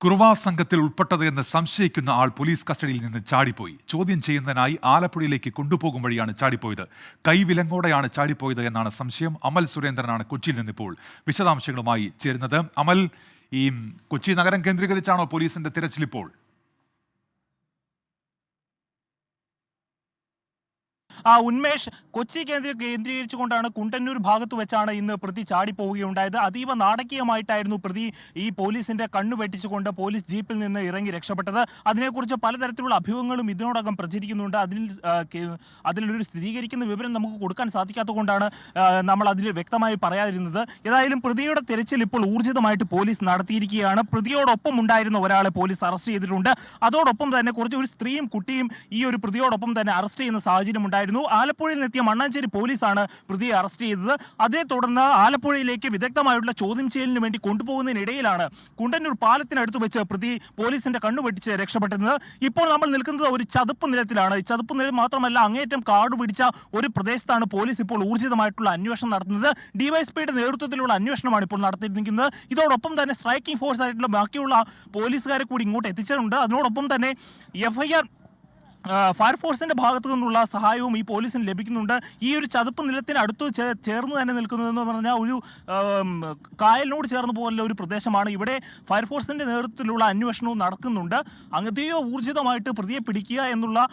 കുറുവാ സംഘത്തിൽ ഉൾപ്പെട്ടത് എന്ന് സംശയിക്കുന്ന ആൾ പോലീസ് കസ്റ്റഡിയിൽ നിന്ന് ചാടിപ്പോയി. ചോദ്യം ചെയ്യുന്നതിനായി ആലപ്പുഴയിലേക്ക് കൊണ്ടുപോകും വഴിയാണ് ചാടിപ്പോയത്. കൈവിലങ്ങോടെയാണ് ചാടിപ്പോയത് എന്നാണ് സംശയം. അമൽ സുരേന്ദ്രനാണ് കൊച്ചിയിൽ നിന്നിപ്പോൾ വിശദാംശങ്ങളുമായി ചേരുന്നത്. അമൽ, ഈ കൊച്ചി നഗരം കേന്ദ്രീകരിച്ചാണോ പോലീസിന്റെ തിരച്ചിലിപ്പോൾ? ഉന്മേഷ്, കൊച്ചി കേന്ദ്രീകരിച്ചുകൊണ്ടാണ് കുണ്ടന്നൂർ ഭാഗത്ത് വെച്ചാണ് ഇന്ന് പ്രതി ചാടിപ്പോവുകയുണ്ടായത്. അതീവ നാടകീയമായിട്ടായിരുന്നു പ്രതി ഈ പോലീസിന്റെ കണ്ണു വെട്ടിച്ചുകൊണ്ട് പോലീസ് ജീപ്പിൽ നിന്ന് ഇറങ്ങി രക്ഷപ്പെട്ടത്. അതിനെക്കുറിച്ച് പലതരത്തിലുള്ള അഭ്യൂഹങ്ങളും ഇതിനോടകം പ്രചരിക്കുന്നുണ്ട്. അതിലൊരു സ്ഥിരീകരിക്കുന്ന വിവരം നമുക്ക് കൊടുക്കാൻ സാധിക്കാത്തതുകൊണ്ടാണ് നമ്മൾ അതിൽ വ്യക്തമായി പറയാതിരുന്നത്. ഏതായാലും പ്രതിയുടെ തെരച്ചിൽ ഇപ്പോൾ ഊർജിതമായിട്ട് പോലീസ് നടത്തിയിരിക്കുകയാണ്. പ്രതിയോടൊപ്പം ഉണ്ടായിരുന്ന ഒരാളെ പോലീസ് അറസ്റ്റ് ചെയ്തിട്ടുണ്ട്. അതോടൊപ്പം തന്നെ ഒരു സ്ത്രീയും കുട്ടിയും ഈ ഒരു പ്രതിയോടൊപ്പം തന്നെ അറസ്റ്റ് ചെയ്യുന്ന സാഹചര്യം ഉണ്ടായിരുന്നു. ആലപ്പുഴയിൽ നിന്നെത്തിയ മണ്ണാഞ്ചേരി പോലീസാണ് പ്രതിയെ അറസ്റ്റ് ചെയ്തത്. അതേ തുടർന്ന് ആലപ്പുഴയിലേക്ക് വിദഗ്ധമായിട്ടുള്ള ചോദ്യം ചെയ്യലിന് വേണ്ടി കൊണ്ടുപോകുന്നതിനിടയിലാണ് കുണ്ടന്നൂർ പാലത്തിനടുത്ത് വെച്ച് പ്രതി പോലീസിന്റെ കണ്ണുവെട്ടിച്ച് രക്ഷപ്പെട്ടത്. ഇപ്പോൾ നമ്മൾ നിൽക്കുന്നത് ഒരു ചതുപ്പ് നിലത്തിലാണ്. ഈ ചതുപ്പ് നിലം മാത്രമല്ല, അങ്ങേറ്റം കാട് പിടിച്ച ഒരു പ്രദേശത്താണ് പോലീസ് ഇപ്പോൾ ഊർജിതമായിട്ടുള്ള അന്വേഷണം നടത്തുന്നത്. ഡിവൈഎസ്പിയുടെ നേതൃത്വത്തിലുള്ള അന്വേഷണമാണ് ഇപ്പോൾ നടത്തിയിരിക്കുന്നത്. ഇതോടൊപ്പം തന്നെ സ്ട്രൈക്കിംഗ് ഫോഴ്സ് ആയിട്ടുള്ള ബാക്കിയുള്ള പോലീസുകാരെ കൂടി ഇങ്ങോട്ട് എത്തിച്ചിട്ടുണ്ട്. അതിനോടൊപ്പം തന്നെ FIR ഫയർഫോഴ്സിന്റെ ഭാഗത്തു നിന്നുള്ള സഹായവും ഈ പോലീസിന് ലഭിക്കുന്നുണ്ട്. ഈ ഒരു ചതുപ്പ് നിലത്തിന് അടുത്ത് ചേർന്ന് തന്നെ നിൽക്കുന്നതെന്ന് പറഞ്ഞാൽ ഒരു കായലിനോട് ചേർന്ന് പോലുള്ള ഒരു പ്രദേശമാണ്. ഇവിടെ ഫയർഫോഴ്സിന്റെ നേതൃത്വത്തിലുള്ള അന്വേഷണവും നടക്കുന്നുണ്ട്. അങ്ങനെയോ ഊർജിതമായിട്ട് പ്രതിയെ പിടിക്കുക എന്നുള്ള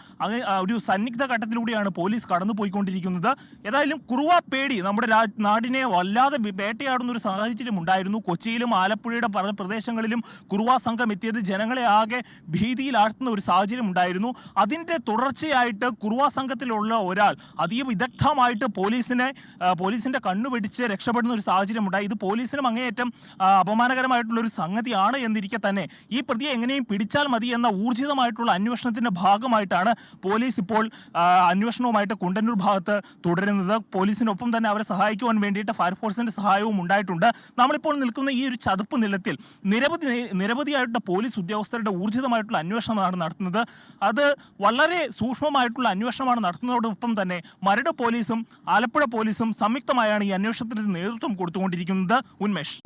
ഒരു സന്നിഗ്ധ ഘട്ടത്തിലൂടെയാണ് പോലീസ് കടന്നു പോയിക്കൊണ്ടിരിക്കുന്നത്. ഏതായാലും കുറുവാ പേടി നമ്മുടെ നാടിനെ വല്ലാതെ വേട്ടയാടുന്ന ഒരു സാഹചര്യം ഉണ്ടായിരുന്നു. കൊച്ചിയിലും ആലപ്പുഴയുടെ പല പ്രദേശങ്ങളിലും കുറുവാ സംഘം എത്തിയത് ജനങ്ങളെ ആകെ ഭീതിയിലാഴ്ത്തുന്ന ഒരു സാഹചര്യം ഉണ്ടായിരുന്നു. അതിന്റെ തുടർച്ചയായിട്ട് കുറുവാ സംഘത്തിലുള്ള ഒരാൾ അതീവ വിദഗ്ധമായിട്ട് പോലീസിന്റെ കണ്ണുപിടിച്ച് രക്ഷപ്പെടുന്ന ഒരു സാഹചര്യം ഉണ്ടായി. ഇത് പോലീസിനും അങ്ങേയറ്റം അപമാനകരമായിട്ടുള്ള ഒരു സംഗതിയാണ് എന്നിരിക്കെ തന്നെ ഈ പ്രതിയെ എങ്ങനെയും പിടിച്ചാൽ മതി എന്ന ഊർജിതമായിട്ടുള്ള അന്വേഷണത്തിന്റെ ഭാഗമായിട്ടാണ് പോലീസ് ഇപ്പോൾ അന്വേഷണവുമായിട്ട് കുണ്ടന്നൂർ ഭാഗത്ത് തുടരുന്നത്. പോലീസിനൊപ്പം തന്നെ അവരെ സഹായിക്കുവാൻ വേണ്ടിയിട്ട് ഫയർഫോഴ്സിന്റെ സഹായവും ഉണ്ടായിട്ടുണ്ട്. നമ്മളിപ്പോൾ നിൽക്കുന്ന ഈ ഒരു ചതുപ്പ് നിലത്തിൽ നിരവധിയായിട്ടുള്ള പോലീസ് ഉദ്യോഗസ്ഥരുടെ ഊർജിതമായിട്ടുള്ള അന്വേഷണമാണ് നടത്തുന്നത്. അത് വളരെ സൂക്ഷ്മമായിട്ടുള്ള അന്വേഷണമാണ് നടത്തുന്നതോടൊപ്പം തന്നെ മരട് പോലീസും ആലപ്പുഴ പോലീസും സംയുക്തമായാണ് ഈ അന്വേഷണത്തിന് നേതൃത്വം കൊടുത്തുകൊണ്ടിരിക്കുന്നത്. ഉന്മേഷ്.